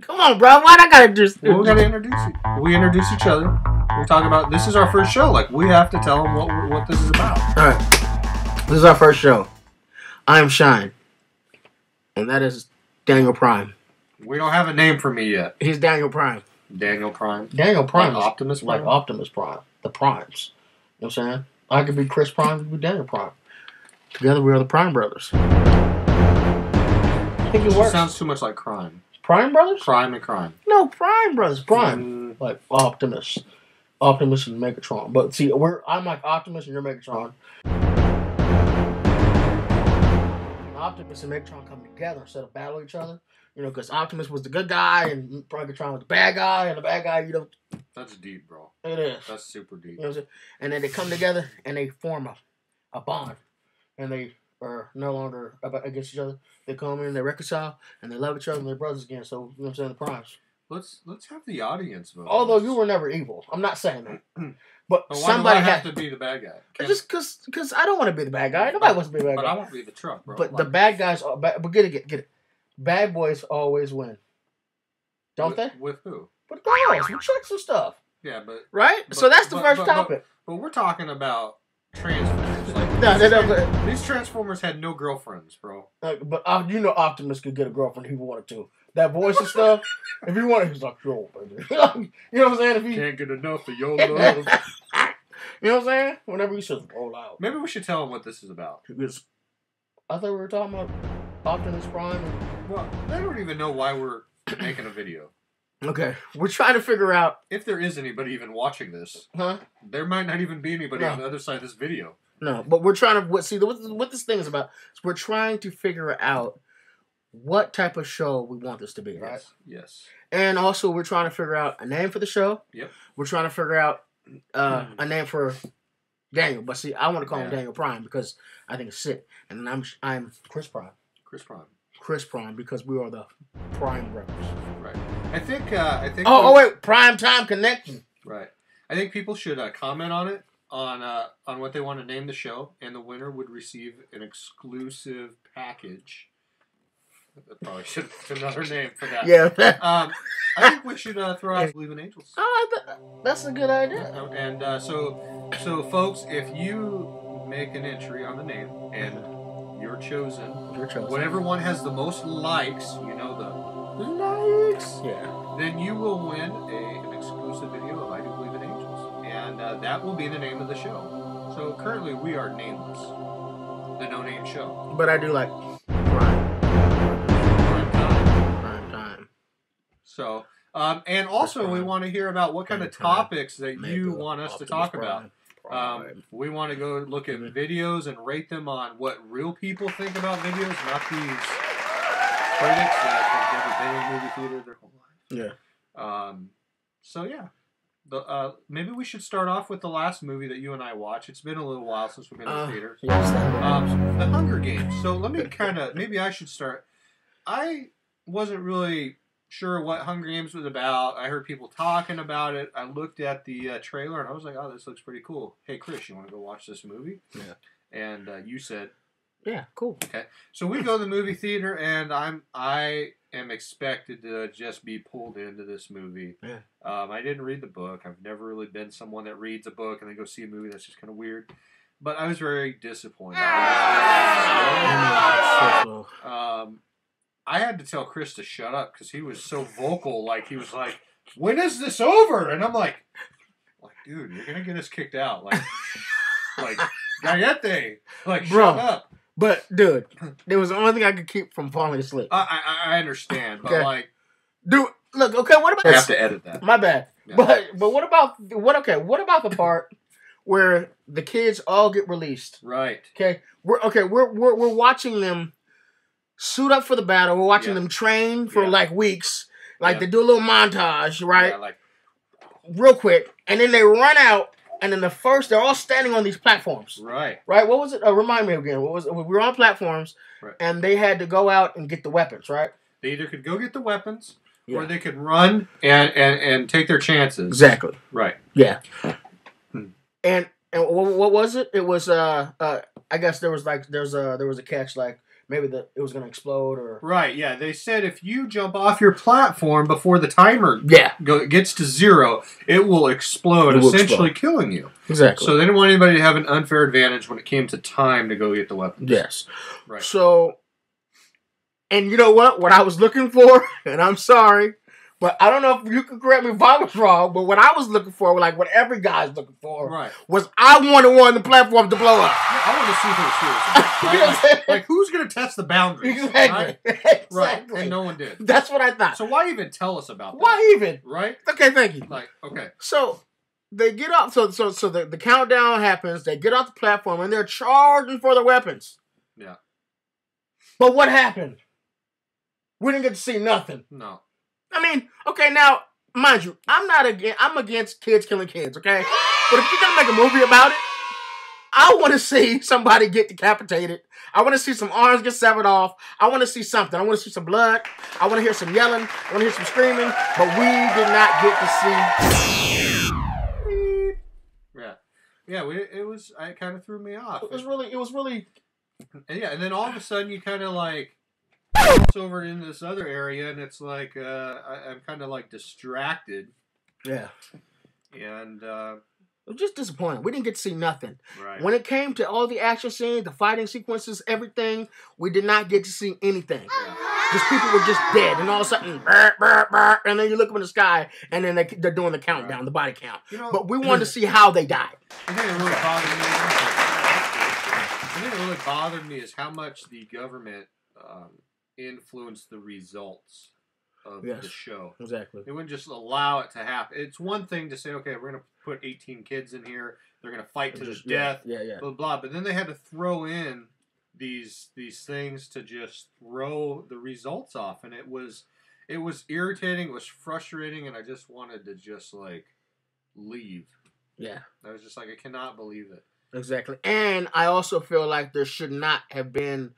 Come on, bro. Why I gotta just? Well, we gotta introduce you. We introduce each other. We talk about this is our first show. Like we have to tell them what this is about. All right. This is our first show. I am Shine, and that is Daniel Prime. We don't have a name for me yet. He's Daniel Prime. Daniel Prime. Daniel Prime. Like Optimus Prime. Like Optimus Prime. The Primes. You know what I'm saying? I could be Chris Prime. You could be Daniel Prime. Together we are the Prime Brothers. I think it works. Sounds too much like crime. Prime Brothers? Crime and crime. No, Prime Brothers. Prime. Like Optimus. Optimus and Megatron. But see, I'm like Optimus and you're Megatron. Optimus and Megatron come together instead of battling each other. You know, because Optimus was the good guy and Megatron was the bad guy, and the bad guy, you know. That's deep, bro. It is. That's super deep. You know what I'm saying? And then they come together and they form a bond. And they are no longer against each other. They come in, they reconcile, and they love each other and they're brothers again. So, you know what I'm saying? The Primes. Let's have the audience vote. Although you were never evil. I'm not saying that. But why somebody do I have to be the bad guy? Just because I don't want to be the bad guy. Nobody wants to be the bad guy. But I want to be the truck, bro. But the bad guys, but get it. Bad boys always win. Don't they? With who? With girls, with chicks and stuff. Yeah, but... Right? So that's the first topic. But we're talking about Transformers. Like, no, these Transformers had no girlfriends, bro. But you know Optimus could get a girlfriend if he wanted to. That voice and stuff, if he wanted, he's like, yo, baby. You know what I'm saying? If he can't get enough of your love. You know what I'm saying? Whenever he says roll out. Maybe we should tell him what this is about. Because I thought we were talking about Optimus Prime. Well, they don't even know why we're making a video. Okay, we're trying to figure out if there is anybody even watching this. Huh? There might not even be anybody on the other side of this video. No, but we're trying to see what this thing is about. So we're trying to figure out what type of show we want this to be, right? Yes. And also, we're trying to figure out a name for the show. Yep. We're trying to figure out a name for Daniel, but see, I want to call him Daniel Prime because I think it's sick, and I'm Chris Prime. Chris Prime because we are the Prime Brothers. Right. I think. Oh wait, Prime Time Connection. Right. I think people should comment on it on what they want to name the show, and the winner would receive an exclusive package. I probably should have put another name for that. Yeah. I think we should throw out Believe in Angels. Oh, that's a good idea. And so folks, if you make an entry on the name and you're chosen. Whatever one has the most likes, you know the likes. Yeah. Then you will win an exclusive video of I Do Believe in Angels, and that will be the name of the show. So currently we are nameless, the No Name Show. But I do like Prime Time. So, and also we want to hear about what kind of topics that you want us to talk about. We want to go look at videos and rate them on what real people think about videos, not these critics that have never been in a movie theater their whole life. Yeah. So yeah, maybe we should start off with the last movie that you and I watched. It's been a little while since we've been in the theater. Yes, The Hunger Games. So let me maybe I should start. I wasn't really sure what Hunger Games was about. I heard people talking about it. I looked at the trailer and I was like, "Oh, this looks pretty cool." Hey, Chris, you want to go watch this movie? Yeah. And you said, "Yeah, cool." Okay. So we go to the movie theater, and I am expected to just be pulled into this movie. Yeah. I didn't read the book. I've never really been someone that reads a book and then go see a movie. That's just kind of weird. But I was very disappointed. I had to tell Chris to shut up because he was so vocal. Like, he was like, "When is this over?" And I'm like, dude, you're going to get us kicked out. Like, Gallete. Like, Bro, shut up. But, dude, there was the only thing I could keep from falling asleep. I understand, but okay. Dude, look, okay, what about... I have to edit that. My bad. Yeah. But what about the part where the kids all get released? Right. Okay? We're watching them suit up for the battle. We're watching them train for like weeks. Like they do a little montage, right? Yeah, like real quick, and then they run out, and then they're all standing on these platforms. Right. Right? What was it? Remind me again. What was it? We were on platforms, and they had to go out and get the weapons, right? They either could go get the weapons, or they could run and take their chances. Exactly. Right. Yeah. And what was it? It was I guess there was a catch, like maybe it was going to explode or... Right, yeah. They said if you jump off your platform before the timer gets to 0, it will explode, essentially killing you. Exactly. So they didn't want anybody to have an unfair advantage when it came to time to go get the weapons. Yes. Right. So, and you know what? What I was looking for, and I'm sorry, but I don't know if you can correct me if I was wrong, but what I was looking for, like what every guy's looking for, was I wanted one on the platform to blow up. Yeah, I wanted to see if it was serious. Like, who's going to test the boundaries? Exactly. Right? Exactly. Right. And no one did. That's what I thought. So why even tell us about that? Why even? Right? Okay, thank you. Like, okay. So they get off. So the countdown happens. They get off the platform and they're charging for the weapons. Yeah. But what happened? We didn't get to see nothing. No. I mean, okay, now, mind you, I'm against kids killing kids, okay? But if you're gonna make a movie about it, I want to see somebody get decapitated. I want to see some arms get severed off. I want to see something. I want to see some blood. I want to hear some yelling. I want to hear some screaming. But we did not get to see. Yeah, yeah. It kind of threw me off. It was really. Yeah, and then all of a sudden you kind of like bounce over in this other area, and it's like I'm kind of like distracted. Yeah. And it was just disappointing. We didn't get to see nothing. Right. When it came to all the action scenes, the fighting sequences, everything, we did not get to see anything. Yeah. Just people were just dead, and all of a sudden, burr, burr, burr, and then you look up in the sky, and then they're doing the countdown, the body count. You know, but we wanted to see how they died. The thing that really bothered me is how much the government influenced the results of the show. Exactly. They wouldn't just allow it to happen. It's one thing to say, okay, we're going to put 18 kids in here. They're going to fight to the death. Yeah. Blah, blah. But then they had to throw in these things to just throw the results off. And it was irritating. It was frustrating. And I just wanted to just, like, leave. Yeah. I was just like, I cannot believe it. Exactly. And I also feel like there should not have been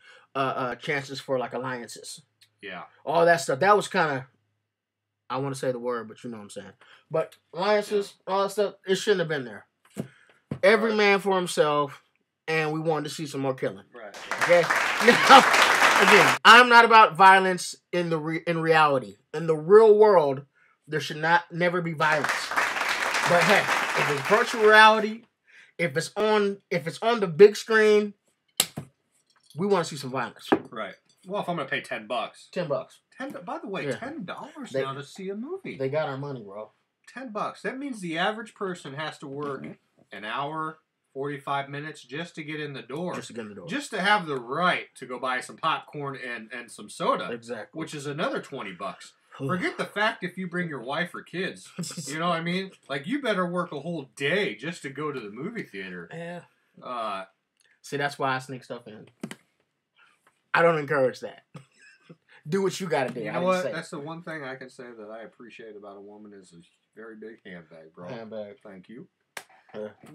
chances for, like, alliances. Yeah. All that stuff. That was kind of, I want to say the word, but you know what I'm saying. But alliances, all that stuff, it shouldn't have been there. Every man for himself, and we wanted to see some more killing. Right. Okay? Now, again, I'm not about violence in reality. In the real world, there should never be violence. But hey, if it's virtual reality, if it's on the big screen, we want to see some violence. Right. Well, if I'm gonna pay $10, $10. By the way, $10 now to see a movie. They got our money, bro. $10. That means the average person has to work an hour, 45 minutes just to get in the door. Just to have the right to go buy some popcorn and some soda. Exactly. Which is another $20. Forget the fact if you bring your wife or kids. You know what I mean? Like, you better work a whole day just to go to the movie theater. Yeah. See, that's why I sneak stuff in. I don't encourage that. Do what you gotta do. You know what? That's the one thing I can say that I appreciate about a woman is a very big handbag, bro. Handbag. Thank you.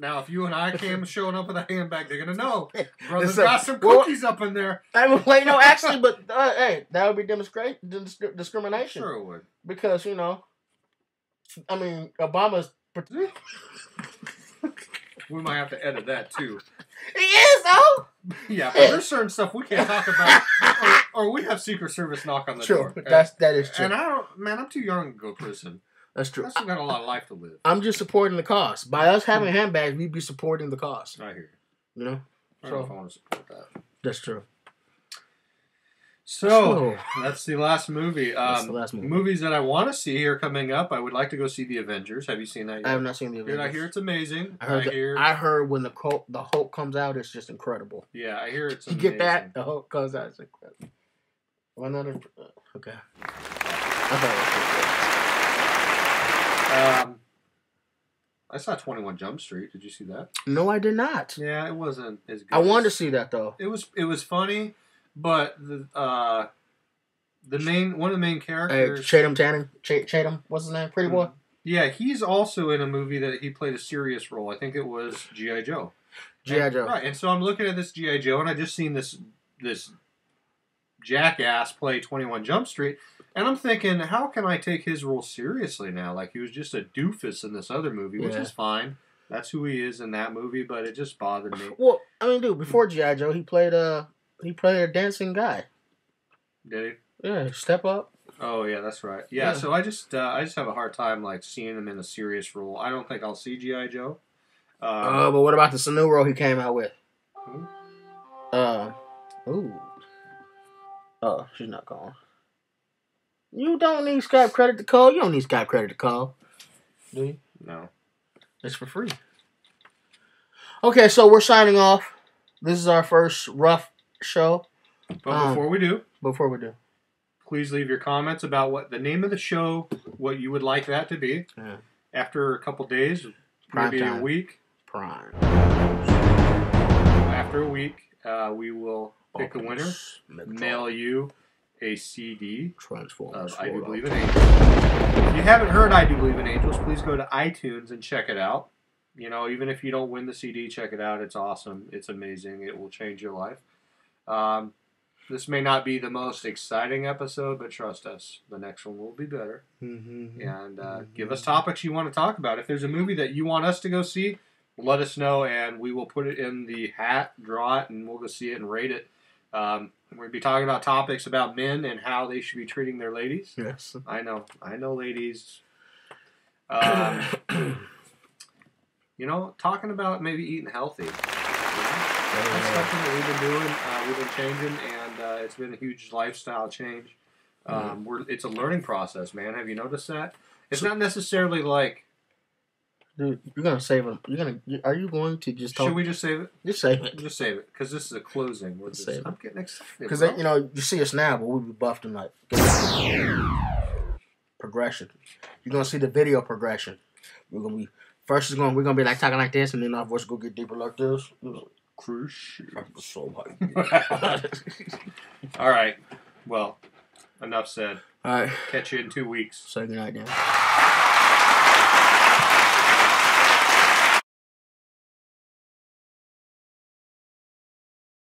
Now, if you and I came showing up with a handbag, they're gonna know. Brother's got some cookies up in there. Wait, no, actually, but hey, that would be discrimination. Sure it would. Because, you know, I mean, Obama's... We might have to edit that, too. He is, though! Yeah, but there's certain stuff we can't talk about, or we have Secret Service knock on the door. True, that is true. And I'm too young to go to prison. That's true. I still got a lot of life to live. I'm just supporting the cause. By us having handbags, we'd be supporting the cause. I hear you. You know? I don't know if I want to support that. That's true. So, that's the last movie. That's the last movie. Movies that I want to see here coming up, I would like to go see The Avengers. Have you seen that yet? I have not seen The Avengers. I hear it's amazing. I heard when the Hulk comes out, it's just incredible. Yeah, I hear it's amazing. You get that? The Hulk comes out, it's incredible. Okay. I saw 21 Jump Street. Did you see that? No, I did not. Yeah, it wasn't as good. I wanted to see that, though. It was funny. But one of the main characters, Chatham, what's his name? Pretty Boy. Yeah, he's also in a movie that he played a serious role. I think it was G.I. Joe. G.I. Joe. Right, and so I'm looking at this G.I. Joe, and I just seen this jackass play 21 Jump Street, and I'm thinking, how can I take his role seriously now? Like, he was just a doofus in this other movie, which is fine. That's who he is in that movie, but it just bothered me. Well, I mean, dude, before G.I. Joe, he played He played a dancing guy. Did he? Yeah, Step Up. Oh yeah, that's right. Yeah, so I just have a hard time like seeing him in a serious role. I don't think I'll see G.I. Joe. But what about the new role he came out with? Ooh. Oh, she's not calling. You don't need Skype credit to call. You don't need Skype credit to call. Do you? No. It's for free. Okay, so we're signing off. This is our first rough show. But before we do, please leave your comments about what the name of the show, what you would like that to be. Yeah. After a couple days, maybe a week. Prime. After a week, we will pick a winner, mail you a CD of I Do Believe in Angels. If you haven't heard I Do Believe in Angels, please go to iTunes and check it out. You know, even if you don't win the CD, check it out. It's awesome. It's amazing. It will change your life. This may not be the most exciting episode, but trust us, the next one will be better. And give us topics you want to talk about. If there's a movie that you want us to go see, let us know, and we will put it in the hat, draw it, and we'll go see it and rate it. We're going to be talking about topics about men and how they should be treating their ladies. Yes. I know, ladies. You know, talking about maybe eating healthy. That's something that we've been doing. We've been changing, and it's been a huge lifestyle change. It's a learning process, man. Have you noticed that? It's not necessarily like... Dude, you're going to save it. Are you going to just talk? Should we just save it? Just save it. Just save it, because this is a closing. I'm getting excited. Because, you know, you see us now, but we'll be buffed in like progression. You're going to see the video progression. We're going to be... First, we're gonna be like talking like this, and then our voice will get deeper like this. Cruise ship. So all right. Well, enough said. All right. Catch you in 2 weeks. Say goodnight, Dan.